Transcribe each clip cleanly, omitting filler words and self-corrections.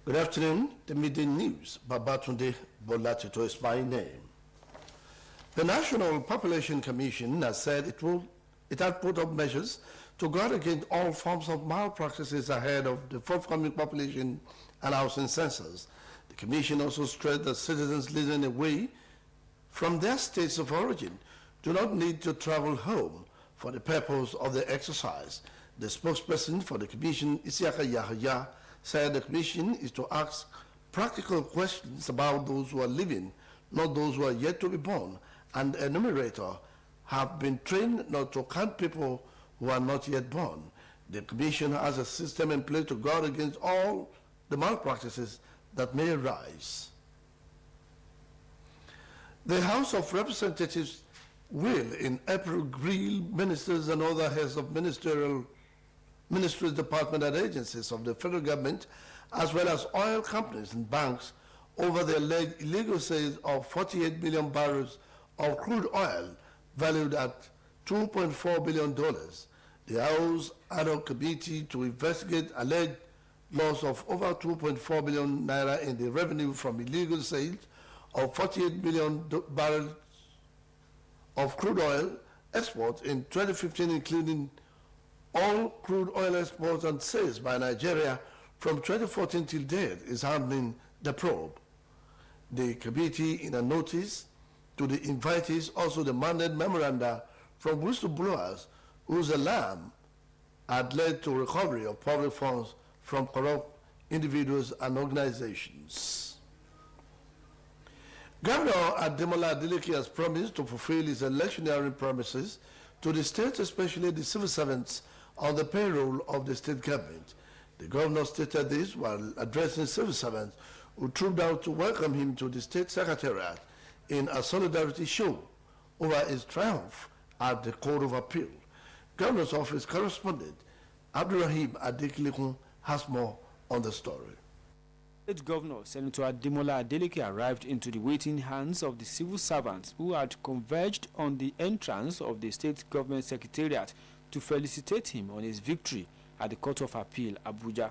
Good afternoon. The midday news. Babatunde Bolatito is my name. The National Population Commission has said it had put up measures to guard against all forms of malpractices ahead of the forthcoming population and housing census. The Commission also stressed that citizens living away from their states of origin do not need to travel home for the purpose of the exercise. The spokesperson for the Commission, Isiaka Yahya, said the Commission is to ask practical questions about those who are living, not those who are yet to be born, and the enumerator have been trained not to count people who are not yet born. The Commission has a system in place to guard against all the malpractices that may arise. The House of Representatives will, in April, grill ministers and other heads of ministries, departments, and agencies of the federal government, as well as oil companies and banks, over the alleged illegal sales of 48 million barrels of crude oil valued at $2.4 billion. The House ad hoc committee to investigate alleged loss of over 2.4 billion naira in the revenue from illegal sales of 48 million barrels of crude oil exports in 2015, including all crude oil exports and sales by Nigeria from 2014 till date, is handling the probe. The committee, in a notice to the invitees, also demanded memoranda from whistleblowers whose alarm had led to recovery of public funds from corrupt individuals and organizations. Governor Ademola Adeleke has promised to fulfill his electioneering promises to the state, especially the civil servants on the payroll of the state government. The governor stated this while addressing civil servants who trooped out to welcome him to the state secretariat in a solidarity show over his triumph at the Court of Appeal. Governor's office correspondent Abdurrahim Adeklekun has more on the story. State Governor Senator Ademola Adeleke arrived into the waiting hands of the civil servants who had converged on the entrance of the state government secretariat to felicitate him on his victory at the Court of Appeal, Abuja.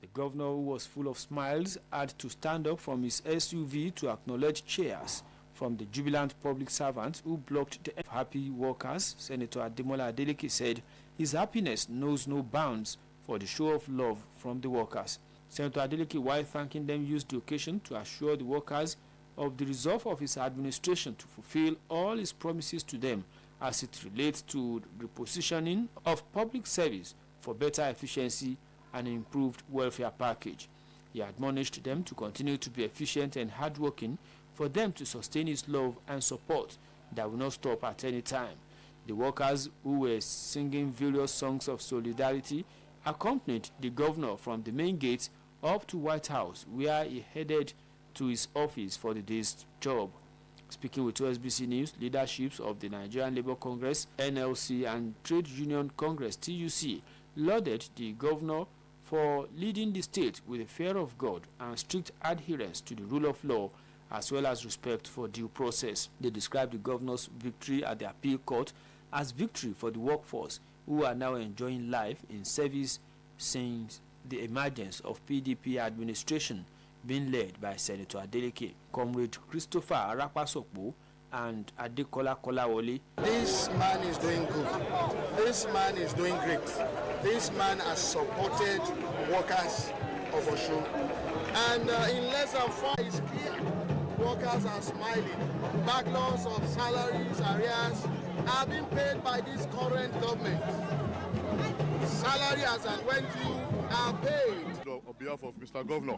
The governor, who was full of smiles, had to stand up from his SUV to acknowledge cheers from the jubilant public servants who blocked the happy workers. Senator Ademola Adeleke said his happiness knows no bounds for the show of love from the workers. Senator Adeleke, while thanking them, used the occasion to assure the workers of the resolve of his administration to fulfill all his promises to them as it relates to the repositioning of public service for better efficiency and improved welfare package. He admonished them to continue to be efficient and hardworking for them to sustain his love and support that will not stop at any time. The workers, who were singing various songs of solidarity, accompanied the governor from the main gate up to White House, where he headed to his office for the day's job. Speaking with OSBC News, leaderships of the Nigerian Labour Congress, NLC, and Trade Union Congress, TUC, lauded the governor for leading the state with a fear of God and strict adherence to the rule of law, as well as respect for due process. They described the governor's victory at the appeal court as victory for the workforce, who are now enjoying life in service since the emergence of PDP administration being led by Senator Adeleke. Comrade Christopher Arapasokpo and Adekola Kolawole. This man is doing good. This man is doing great. This man has supported workers of Osho. And in less than 4 years, workers are smiling. Backlogs of salaries, arrears are being paid by this current government. Salaries and when due are paid. On behalf of Mr. Governor,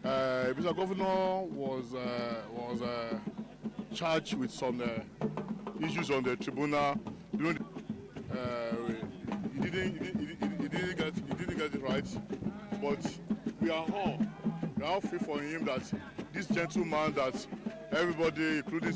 Mr. Governor was charged with some issues on the tribunal. He didn't get it right, but we are all free for him that this gentleman that everybody, including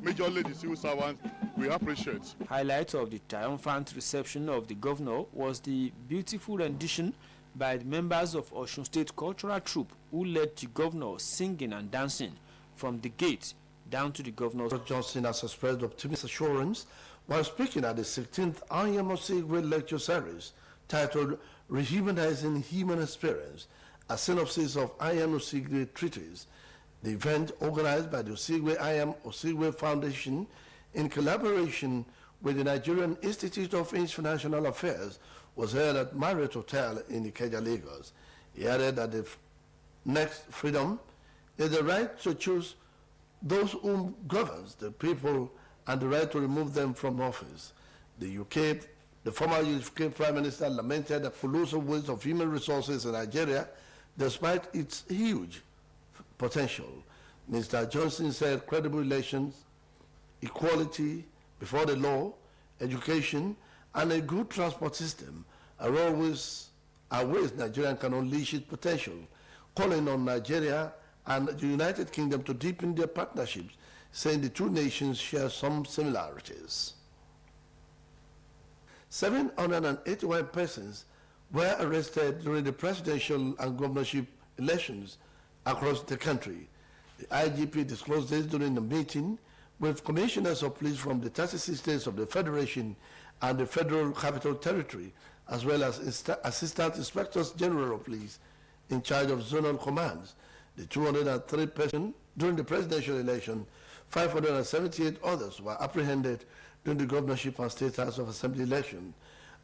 majorly the civil servants, we appreciate. Highlight of the triumphant reception of the governor was the beautiful rendition by the members of Osun State Cultural Troupe, who led the governor singing and dancing from the gate down to the governor's. Johnson has expressed optimistic assurance while speaking at the 16th IM Osbc lecture series titled Rehumanizing Human Experience, a synopsis of IM Osbc treatise. The event, organized by the Osbc Foundation in collaboration with the Nigerian Institute of International Affairs, was held at Marriott Hotel in Ikeja, Lagos. He added that the next freedom is the right to choose those whom governs the people and the right to remove them from office. The former UK Prime Minister lamented the colossal waste of human resources in Nigeria despite its huge potential. Mr. Johnson said credible elections, equality before the law, education, and a good transport system are ways Nigeria can unleash its potential, calling on Nigeria and the United Kingdom to deepen their partnerships, saying the two nations share some similarities. 781 persons were arrested during the presidential and governorship elections across the country. The IGP disclosed this during a meeting with commissioners of police from the 36 states of the Federation and the Federal Capital Territory, as well as Assistant Inspectors General of Police in charge of zonal commands. The 203 persons during the presidential election, 578 others were apprehended during the governorship and state House of Assembly election.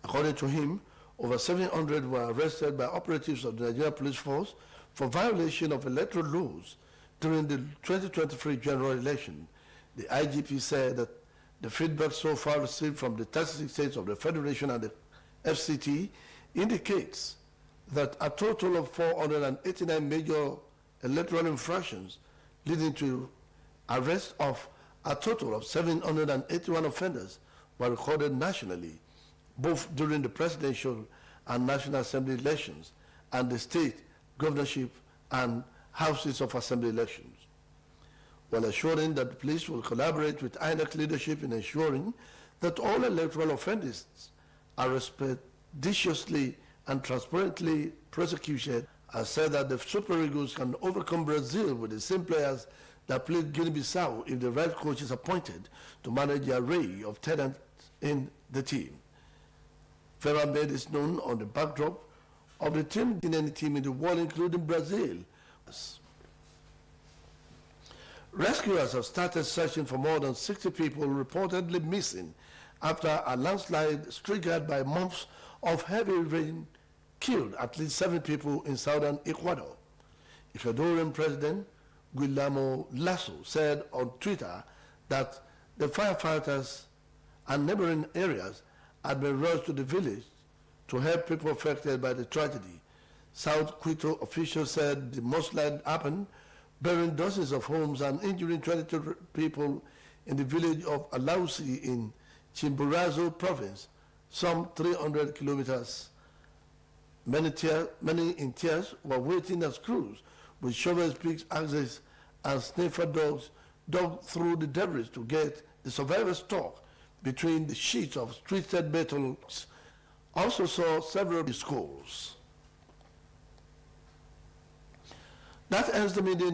According to him, over 700 were arrested by operatives of the Nigeria Police Force for violation of electoral laws during the 2023 general election. The IGP said that the feedback so far received from the 36 states of the Federation and the FCT indicates that a total of 489 major electoral infractions leading to arrest of a total of 781 offenders were recorded nationally, both during the presidential and National Assembly elections and the state, governorship, and houses of assembly elections, while assuring that the police will collaborate with INEC leadership in ensuring that all electoral offenders are expeditiously and transparently prosecuted. I said that the Super Eagles can overcome Brazil with the same players that played Guinea-Bissau if the right coach is appointed to manage the array of talent in the team. Ferrer made this known on the backdrop of the team in any team in the world, including Brazil. Rescuers have started searching for more than 60 people reportedly missing after a landslide triggered by months of heavy rain killed at least 7 people in southern Ecuador. Ecuadorian President Guillermo Lasso said on Twitter that the firefighters and neighboring areas had been rushed to the village to help people affected by the tragedy. South Quito officials said the mudslide happened, burying dozens of homes and injuring 22 people in the village of Alausi in Chimborazo province, some 300 kilometers. Many in tears were waiting as crews with shovels, picks, axes, and sniffer dogs dug through the debris to get the survivors stuck between the sheets of twisted metal. Also saw several schools. That ends the meeting.